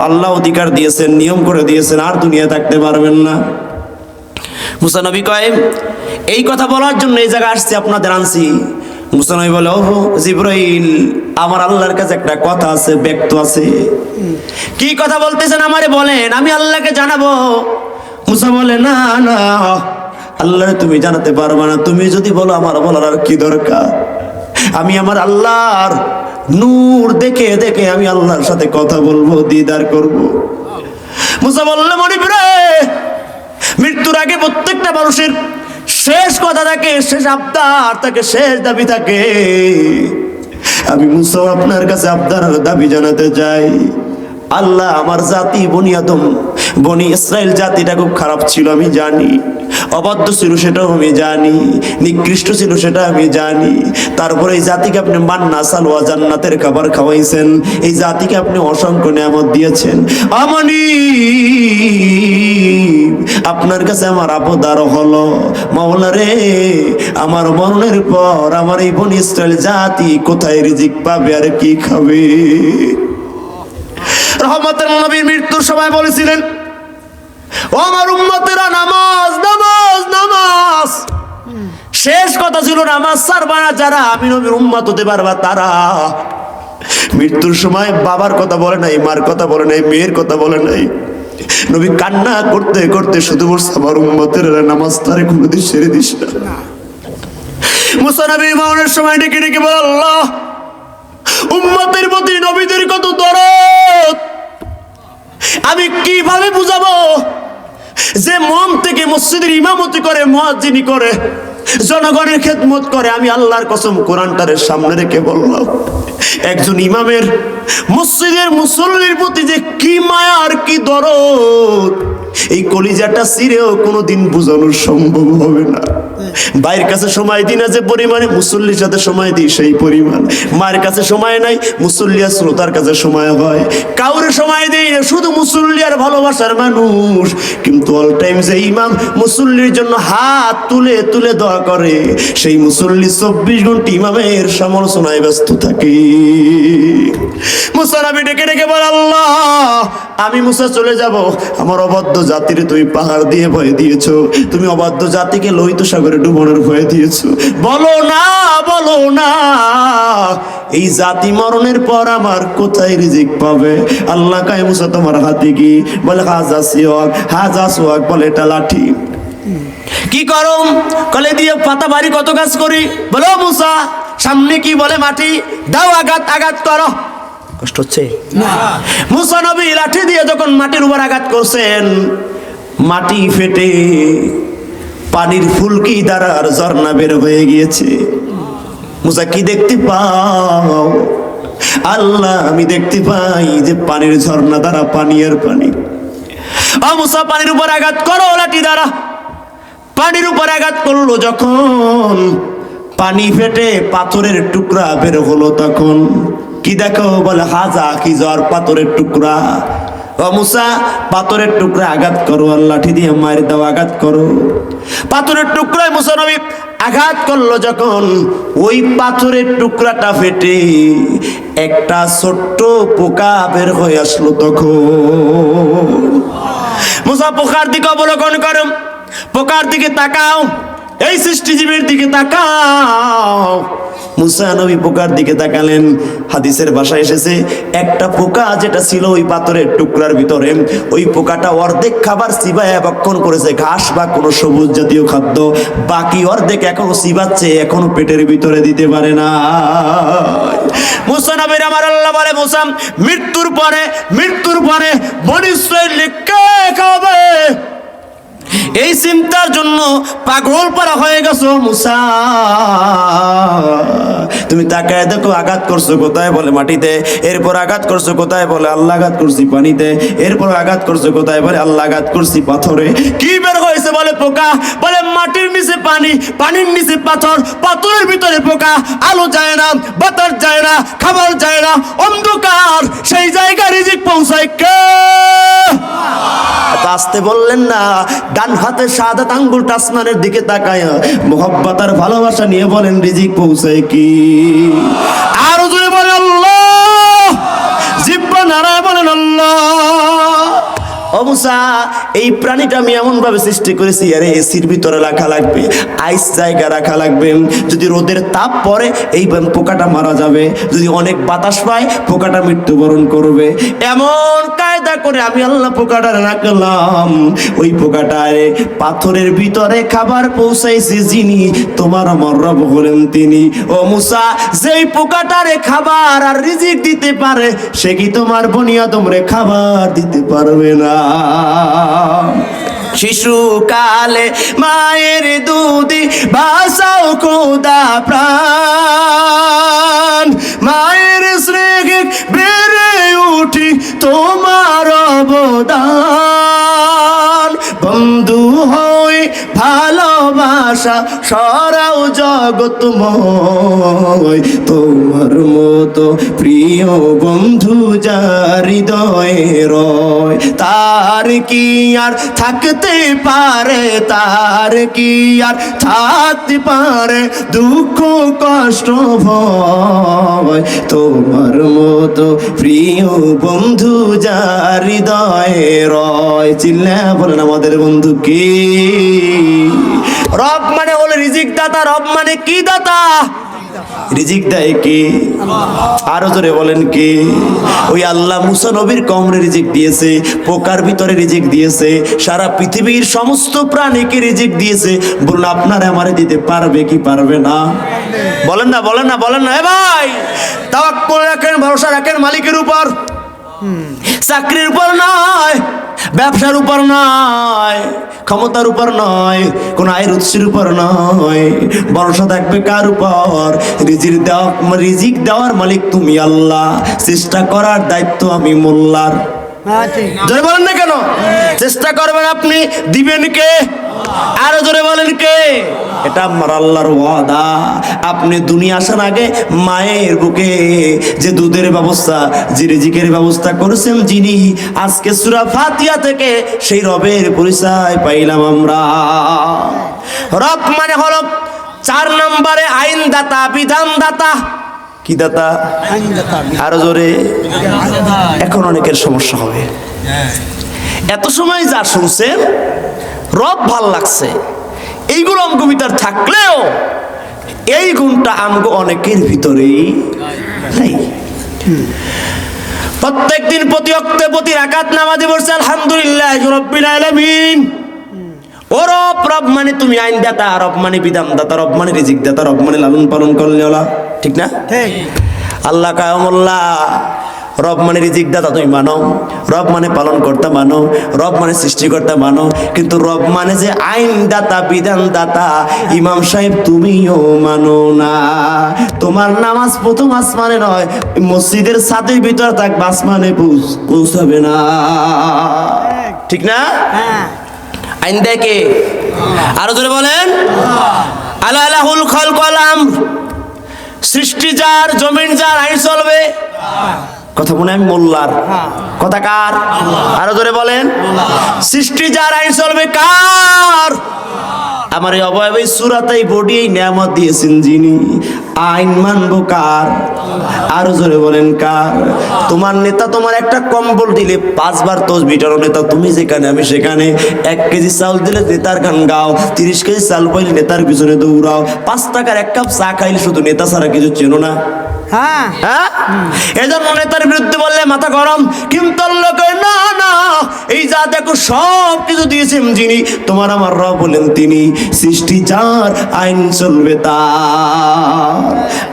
আল্লাহ অধিকার দিয়েছেন, নিয়ম করে দিয়েছেন, আর দুনিয়া থাকতে পারবেন না। মুসা নবী কয় এই কথা বলার জন্য এই জায়গায় আসছি, আপনাদের আনছি। মুসা নবী বলে ও জিবরাইল, আমার আল্লাহর কাছে একটা কথা আছে, ব্যক্ত আছে। কি কথা বলতেছেন আমারে বলেন, আমি আল্লাহকে জানাবো। মুসা বলে না না, আল্লাহরে তুমি জানাতে পারবে না, তুমি যদি বলো আমার বলার আর কি দরকার, আমি আমার আল্লাহর নূর দেখে দেখে আমি আল্লাহর সাথে কথা বলবো, দিদার করব। মুসা বললে মনিব রে, মৃত্যুর আগে প্রত্যেকটা মানুষের শেষ কথা থাকে, শেষ আবদার থাকে, শেষ দাবি থাকে। আমি মুসা আপনার কাছে আবদার দাবি জানাতে চাই। আল্লাহ, আমার জাতি বনি আদম, বনি ইসরাইল জাতিটা খুব খারাপ ছিল, আমি জানি। অবাধ্য ছিল সেটাও আমি জানি, নিকৃষ্ট ছিল সেটা আমি জানি। তারপরে এই জাতিকে আপনি মান্না সালওয়া জান্নাতের খাবার খাওয়াইছেন, এই জাতিকে আপনি অসংখ্য নিয়ামত দিয়েছেন। আমানি আপনার কাছে আমার আবদার হলো, মাওলা রে, আমার মরণের পর আমার এই বনি ইসরাইল জাতি কোথায় রিজিক পাবে আর কি খাবে? রহমতের নবীর মৃত্যুর সময় বলেছিলেন, ও আমার উম্মতেরা, নামাজ নামাজ নামাজ। শেষ কথা ছিল নামাজ ছাড়বা না যারা আমি নবীর উম্মত হতে পারবা তারা। মৃত্যুর সময় বাবার কথা বলে নাই, মার কথা বলে নাই, মেয়ের কথা বলে নাই। নবী কান্না করতে করতে শুধু বলছে, আমার উম্মতের নামাজ তারে কোনোদিন ছেড়ে দিস না। মুসা নবী মরণের সময় ডেকে ডেকে বলে, আল্লাহ, উম্মতের প্রতি নবীদের কত দরদ আমি কিভাবে বুঝাবো? যে মন থেকে মসজিদের ইমামতি করে, মুয়াজ্জিনি করে, জনগণের খেদমত করে, আমি আল্লাহর কসম কোরআনটারে সামনে রেখে বললাম, একজন ইমামের মসজিদের মুসল্লির প্রতি যে কি মায়া আর কি দরদ, এই কলিজাটা ছিঁড়েও কোনোদিন বোঝানো সম্ভব হবে না। ভাইয়ের কাছে সময় দিই না যে পরিমাণে মুসল্লির সাথে সময় দিই সেই পরিমাণ। মায়ের কাছে সময় নাই, মুসল্লি আর শ্রোতার কাছে সময় হয়। কাউরে সময় দেই না, শুধু মুসল্লি আর ভালোবাসার মানুষ। কিন্তু অল টাইম যে ইমাম মুসল্লির জন্য হাত তুলে তুলে দোয়া করে, সেই মুসল্লি 24 ঘন্টা ইমামের সমালোচনায় ব্যস্ত থাকে। মুসা নবী ডেকে ডেকে বলে, আল্লাহ, আমি মুসা চলে যাব, আমার অবাধ্য জাতির তুমি পাহাড় দিয়ে ভয় দিয়েছো, তুমি অবাধ্য জাতিকে লোহিত সাগরে ডুবানোর ভয় দিয়েছো। বলো না, বলো না, এই জাতি মরণের পর আমার কোথায় রিজিক পাবে? আল্লাহ কয়, মুসা তোমার হাতে কি? বলে হাজা সিওয়াক, হাজা সোয়াক, বলে এটা লাঠি। কি করো? কলে দিয়ে পাতা বাড়ি কত কাজ করি। বলো মুসা, সামনে কি? বলে মাটি। দাও, আঘাত আঘাত করো। কষ্ট হচ্ছে না? মুসা নবী লাঠি দিয়ে যখন মাটির উপর আঘাত করছেন, মাটি ফেটে পানির ফুলকি দ্বারা আর ঝর্ণা বের হয়ে গিয়েছে। মুসা কি দেখতে পাও? আল্লাহ, আমি দেখতে পাই যে পানির ঝর্ণা দ্বারা পানি আর পানি। ও মুসা, পানির উপর আঘাত করো লাঠি দ্বারা। পানির উপর আঘাত করলো যখন, পানি ফেটে পাথরের টুকরা বের হলো তখন কি দেখো? বলে হাজা কি জ্বর, পাথরের টুকরা। ও মুসা, পাথরের টুকরা আঘাত করো, আর লাঠি দিয়ে মার দাও, আঘাত করো। পাথরের টুকরায় মুসা নবী আঘাত করলো যখন, ওই পাথরের টুকরাটা ফেটে একটা ছোট্ট পোকা বের হয়ে আসলো তখন। মুসা পোকার দিকে অবলোকন করো, পোকার দিকে তাকাও, এই সৃষ্টিজীবীর দিকে তাকাও। মুসা নবী পোকার দিকে তাকালেন। হাদিসের ভাষায় এসেছে, একটা পোকা যেটা ছিল ওই পাথরের টুকরার ভিতরে, ওই পোকাটা অর্ধেক খাবার চিবায় ভক্ষণ করেছে, ঘাস বা কোনো সবুজ জাতীয় খাদ্য। বাকি অর্ধেক এখনো চিবাচ্ছে, এখনো পেটের ভিতরে দিতে পারে না। মুসা নবীর আমার আল্লাহ বলে, মুসা, মৃত্যুর পরে বনি ইসরাইল কে খাবে? এই চিন্তার জন্য পাগল পারা হয়ে গেছো মুসা। তুমি তাকায় দেখো, আঘাত করছো কোথায়? বলে মাটিতে। এরপর আঘাত করছো কোথায়? বলে আল্লাহ আঘাত করছি পানিতে। এরপর আঘাত করছো কোথায়? বলে আল্লাহ আঘাত করছি পাথরে। কি বের হয়েছে? বলে পোকা। বলে মাটির নিচে পানি, পানির নিচে পাথর, পাথরের ভিতরে পোকা। আলো যায় না, বাতাস যায় না, খাবার যায় না, অন্ধকার। সেই জায়গায় রিজিক পৌঁছায় কে? আসতে বললেন না? ডান হাতের শাহাদাত আঙ্গুলটা আসমানের দিকে তাকায় মোহব্বত আর ভালোবাসা নিয়ে বলেন, রিজিক পৌঁছায় কি? আর জোরে বলেন আল্লাহ। জিহ্বা নাড়ায় বলেন আল্লাহ। ও মুসা, এই প্রাণীটা আমি এমন ভাবে সৃষ্টি করেছি, আরে এসির ভিতরে রাখা লাগবে, আইস জায়গা রাখা লাগবে, যদি রোদের তাপ পড়ে এই পোকাটা মারা যাবে, যদি অনেক বাতাস পায় পোকাটা মৃত্যুবরণ করবে। এমন কায়দা করে আমি আল্লাহ পোকাটা রাখলাম, ওই পোকাটারে পাথরের ভিতরে খাবার পৌঁছাইছে যিনি, তোমার আমার রব হলেন তিনি। ও মুসা, যেই পোকাটারে খাবার আর রিজিক দিতে পারে সে কি তোমার বনি আদমরে খাবার দিতে পারবে না? শিশুকালে মায়ের দুধে ভাষাও খোদা প্রাণ, মায়ের স্নেহে বেড়ে উঠি তোমার অবদান। বন্ধু হয়ে ভালোবাসা সরাও জগৎময়, তোমার মতো প্রিয় বন্ধু যার হৃদয়ে রয়, তার কি আর থাকতে পারে, তার কি আর থাকতে পারে দুঃখ কষ্ট ভয়, তোমার মতো প্রিয় বন্ধু যার হৃদয়ে রয়। চিল্লা বলেন আমাদের বন্ধু কি? রব মানে হলো রিজিক দাতা। রব মানে কি দাতা? রিজিক দেয় কে? আরো জোরে বলেন কে? ওই আল্লাহ মুসা নবীর কওমে রিজিক দিয়েছে, পোকার ভিতরে রিজিক দিয়েছে, সারা পৃথিবীর সমস্ত প্রাণীকে রিজিক দিয়েছে। বলুন আপনারা আমারে দিতে পারবে কি পারবে না? বলেন না, বলেন না, বলেন না। এ ভাই, তাওয়াক্কুল রাখেন, ভরসা রাখেন মালিকের উপর, চাকরির উপর নয়, ব্যবসার উপর নয়, ক্ষমতার উপর নয়, কোন আয়ের উৎসের উপর নয়। ভরসা থাকবে কার উপর? রিজিক দেওয়ার মালিক তুমি আল্লাহ, চেষ্টা করার দায়িত্ব আমি মোল্লার। জোরে বলেন না কেন? চেষ্টা করবেন আপনি, দিবেন কে? আরো জোরে বলেন কে? এটা আমার আল্লাহর ওয়াদা। আপনি দুনিয়া আসার আগে মায়ের বুকে যে দুধের ব্যবস্থা, যে রিজিকের ব্যবস্থা করেছেন যিনি, আজকে সূরা ফাতিহা থেকে সেই রবের পরিচয় পাইলাম আমরা। রব মানে হলো 4 নম্বরে আইনদাতা, বিধানদাতা। কি দাতা? আরো জোরে। এখন অনেকের সমস্যা হবে, এত সময় যা শুনছেন রব ভাল লাগছে, এইগুলো আমগো ভিতর থাকলেও এই গুণটা আমগো অনেকের ভিতরেই নাই। প্রত্যেকদিন প্রতি ওয়াক্তে প্রতি রাকাত নামাজে পড়ছে আলহামদুলিল্লাহ রাব্বিল আলামিন। ও রব, রব মানে তুমি আইন দাতা, রব মানে বিধান দাতা, রব মানে রিজিক দাতা, রব মানে লালন পালন করলে ওলা, ঠিক না? আল্লাহ কায়মুল্লাহ। রব মানে রিজিক দাতা তুমি মানো, রব মানে পালন কর্তা মানো, রব মানে সৃষ্টিকর্তা মানো, কিন্তু রব মানে যে আইন দাতা, বিধান দাতা, ইমাম সাহেব তুমিও মানো না। তোমার নামাজ প্রথম আসমানে নয়, মসজিদের ছাদের ভিতর থাকবে, আসমানে পৌঁছাবে না, ঠিক না? আইন দেয় কে? আরো জোরে বলেন। আলাহুল খালকু ওয়াল আমর, সৃষ্টি যার, জমিন যার, আইন চলবে। কথা মনে আমি মোল্লার, কথা কার? আরো জোরে বলেন। সৃষ্টি যার, আইন চলবে কার? আমার এই অবয়ব, এই সূরাতে, এই বডি, এই নিয়ামত দিয়েছেন যিনি, আইন মানবো কার? আরো জোরে বলেন কার? তোমার নেতা তোমার একটা কম্বল দিলে 5 বার তাসবিহর নেতা, তুমি যেখানে আমি সেখানে। 1 কেজি চাউল দিলে নেতার গান গাও, 30 কেজি চাল পাইলে নেতার পিছনে দৌড়াও, 5 টাকার 1 কাপ চা খাইলে শুধু নেতা ছাড়া কিছু চেনো না। হ্যাঁ, এজন্য নেতার বিরুদ্ধে বললে মাথা গরম, কিন্তু লোকে না না, এই যা দেখো সব কিছু দিয়েছেন যিনি, তোমার আমার রব বলেন তিনি, সৃষ্টি যার, আইন চলবে তার।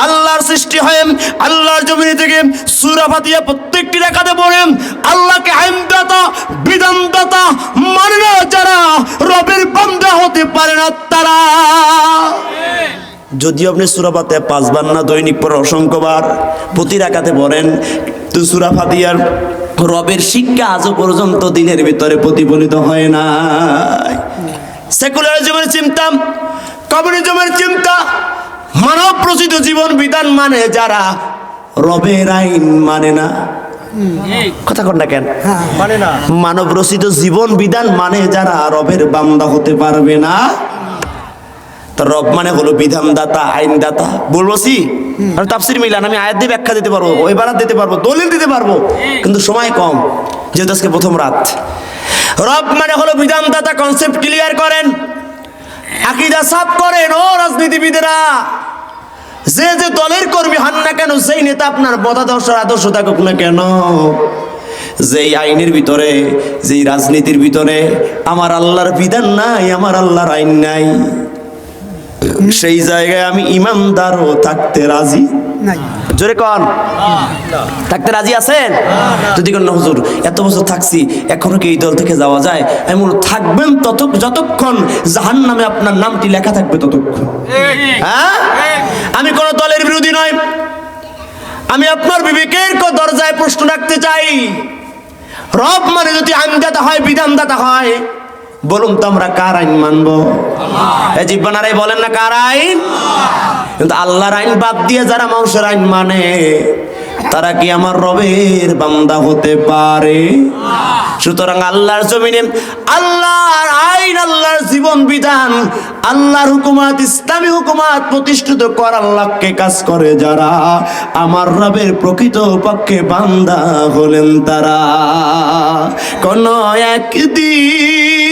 আল্লাহর সৃষ্টি হয় আল্লাহর জমিনে থেকে সূরা ফাতিহা প্রত্যেকটি রাকাতে পড়েন, আল্লাহকে আইনদাতা, বিধানদাতা মানে না যারা, রবের বান্দা হতে পারে না তারা। যদিও আপনি সূরা ফাতিহা 5 বার না, দৈনিক পড়েন, অসংখ্যবার, প্রতি রাকাতে পড়েন, তো সূরা ফাতিহার রবের শিক্ষা আজও পর্যন্ত দিনের ভিতরে প্রতিফলিত হয় না। সেকুলারিজমের চিন্তা, কমিউনিজমের চিন্তা, মানব প্রসিদ্ধ জীবন বিধান মানে যারা, রবের আইন মানে না। কথা কন না কেন? মানে না। মানব রচিত জীবন বিধান মানে যারা, রবের বান্দা হতে পারবে না। রব মানে হলো বিধানদাতা, আইনদাতা। বলবছি আমি তাফসীর মিলান, আমি আয়াত দিয়ে ব্যাখ্যা দিতে পারবো, ইবারাত দিতে পারবো, দলিল দিতে পারবো, কিন্তু সময় কম, যেহেতু আজকে প্রথম রাত। রব মানে হলো বিধানদাতা, কনসেপ্ট ক্লিয়ার করেন, আকীদা সাফ করেন। ও রাজনীতিবিদেরা, যে যে দলের কর্মী হন না কেন, সেই নেতা আপনার মতাদর্শের আদর্শ থাকুক না কেন, যেই আইনের ভিতরে, যেই রাজনীতির ভিতরে আমার আল্লাহর বিধান নাই, আমার আল্লাহর আইন নাই, সেই জায়গায় আমি ইমানদারও থাকতে রাজি নাই। জোরে কন, থাকতে রাজি আছেন? যদি কোন হুজুর এত বছর থাকছি, এখনো কি এই দল থেকে যাওয়া যায়? আমি বলবো থাকবেন যতক্ষণ জাহান্নামে আপনার নামটি লেখা থাকবে ততক্ষণ। হ্যাঁ, আমি কোন দলের বিরোধী নয়, আমি আপনার বিবেকের দরজায় প্রশ্ন রাখতে চাই। রব মানে যদি আইনদাতা হয়, বিধানদাতা হয়, বলুন তো আমরা কার আইন মানবো? জিব্বানারাই বলেন না কার আইন? কিন্তু আল্লাহর আইন বাদ দিয়ে যারা মানুষের আইন মানে, তারা কি আমার রবের বান্দা হতে পারে? সুতরাং আল্লাহর জমিনে আল্লাহর আইন, আল্লাহর জীবন বিধান, আল্লাহর হুকুমাত, ইসলামী হুকুমাত প্রতিষ্ঠিত করার লক্ষ্যে কাজ করে যারা, আমার রবের প্রকৃত পক্ষে বান্দা হলেন তারা। কোন একদিন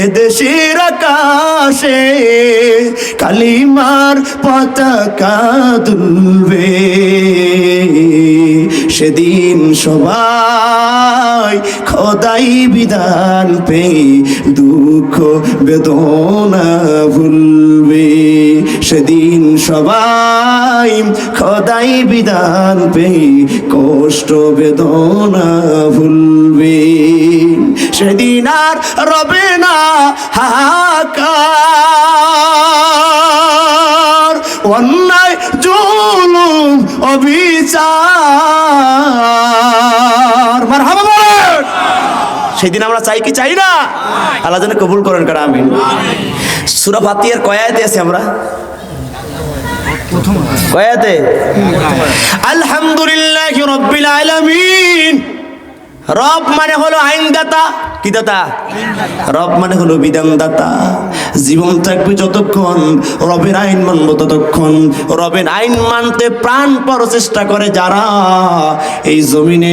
এদেশের আকাশে কালিমার পতাকা দুলবে, সেদিন সবাই খোদাই বিধান পেয়ে দুঃখ বেদনা ভুলবে, সেদিন সবাই খোদাই বিধান পেয়ে কষ্ট বেদনা ভুলবে, সেদিন আর রবে না হাহাকার, অন্যায় জুলুম অবিচার। মারহাবা বলেন। সেদিন আমরা চাই কি চাই না? আল্লাহ যেন কবুল করেন, কারা আমিন। সূরা ফাতিহার কয় আয়াতে আছি আমরা? কয় আয়াতে? আলহামদুলিল্লাহি রাব্বিল আলামিন। রব মানে হলো আইনদাতা। কি দাতা? রব মানে হলো বিধানদাতা। জীবন থাকবে যতক্ষণ রবের আইন মানব ততক্ষণ। রবের আইন মানতে প্রাণপর চেষ্টা করে যারা, এই জমিনে